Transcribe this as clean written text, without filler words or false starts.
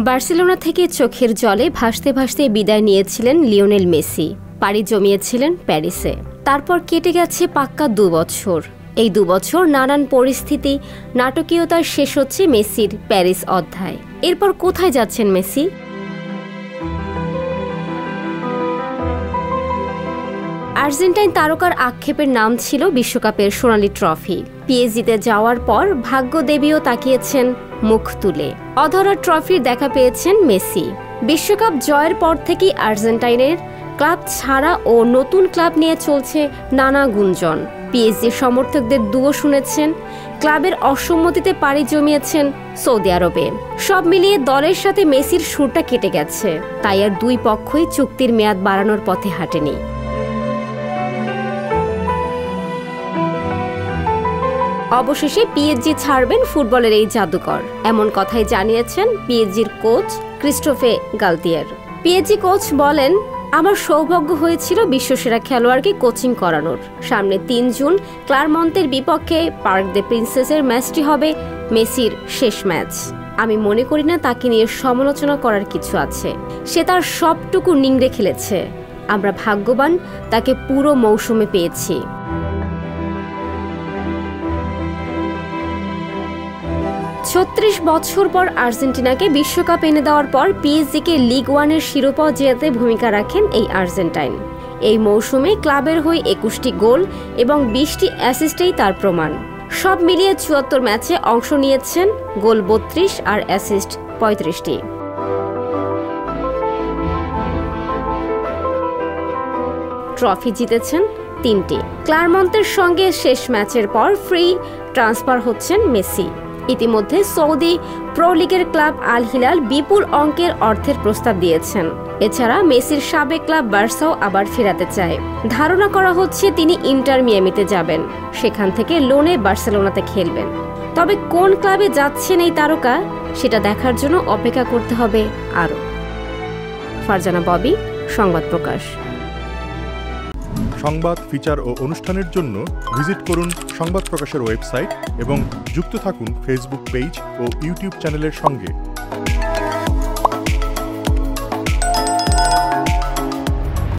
Barcelona থেকে চোখের জলে ভাসতে ভাসতে বিদায় নিয়েছিলেন লিওনেল মেসি। পাড়ি জমিয়েছিলেন প্যারিসে। তারপর কেটে গেছে পাক্কা 2 বছর। এই 2 বছর নানান পরিস্থিতি, নাটকীয়তার শেষ হচ্ছে মেসির প্যারিস অধ্যায়। এরপর কোথায় যাচ্ছেন মেসি? আর্জেন্টাইন তারকার আক্ষেপের নাম ছিল বিশ্বকাপের সোনালি ট্রফি। পিএসজিতে যাওয়ার পর ভাগ্যদেবীও তাকিয়েছেন মুখ তুলে। অধরা ট্রফির দেখা পেয়েছেন মেসি। বিশ্বকাপ জয়ের পর থেকেই আর্জেন্টাইনের ক্লাব ছাড়া ও নতুন ক্লাব নিয়ে চলছে নানা গুঞ্জন। পিএসজি সমর্থকদের দুয়ো শুনেছেন, ক্লাবের অসম্মতিতে পাড়ি জমিয়েছেন সৌদি আরবে। সব মিলিয়ে দলের সাথে মেসির সুরটা কেটে গেছে। তাই আর 2 পক্ষই চুক্তির মেয়াদ বাড়ানোর পথে হাঁটেনি। অবশেষে পিএসজি ছাড়বেন ফুটবলের এই জাদুকর, এমন কথাই জানিয়েছেন পিএসজির কোচ ক্রিস্টোফে গালতিয়ার। পিএসজি কোচ বলেন, আমার সৌভাগ্য হয়েছিল বিশ্বসেরা খেলোয়াড়কে কোচিং করানোর। সামনে 3 জুন ক্লারমন্তের বিপক্ষে পার্ক দে প্রিন্সেসের ম্যাচটি হবে মেসির শেষ ম্যাচ। আমি মনে করি না তাকে নিয়ে সমালোচনা করার কিছু আছে। সে তার সবটুকু নিংড়ে খেলেছে। আমরা ভাগ্যবান তাকে পুরো মৌসুমে পেয়েছি। 36 বছর পর আর্জেন্টিনাকে বিশ্বকাপ এনে দেওয়ার পর পিএসজিকে লিগ 1-এর শিরোপা জেতাতে ভূমিকা রাখেন এই আর্জেন্টাইন। এই মৌসুমে ক্লাবের হয়ে 21টি গোল এবং 20টি অ্যাসিস্টেই তার প্রমাণ। সব মিলিয়ে 74 ম্যাচে অংশ নিয়েছেন, গোল 32 আর অ্যাসিস্ট 35টি। ট্রফি জিতেছেন 3টি। ক্লারমন্তের সঙ্গে শেষ ম্যাচের পর ফ্রি ট্রান্সফার হচ্ছেন মেসি। ইতিমধ্যে সৌদি প্রো লিগের ক্লাব আল হিলাল বিপুল অঙ্কের অর্থের প্রস্তাব দিয়েছেন। এছাড়া মেসির সাবেক ক্লাব বার্সাও আবার ফেরাতে চায়। ধারণা করা হচ্ছে তিনি ইন্টার মিয়ামিতে যাবেন, সেখান থেকে লোনে বার্সেলোনাতে খেলবেন। তবে কোন ক্লাবে যাচ্ছেন এই তারকা, সেটা দেখার জন্য অপেক্ষা করতে হবে আরও। ফারজানা ববি, সংবাদ প্রকাশ। সংবাদ, ফিচার ও অনুষ্ঠানের জন্য ভিজিট করুন সংবাদ প্রকাশের ওয়েবসাইট এবং যুক্ত থাকুন ফেসবুক পেজ ও ইউটিউব চ্যানেলের সঙ্গে।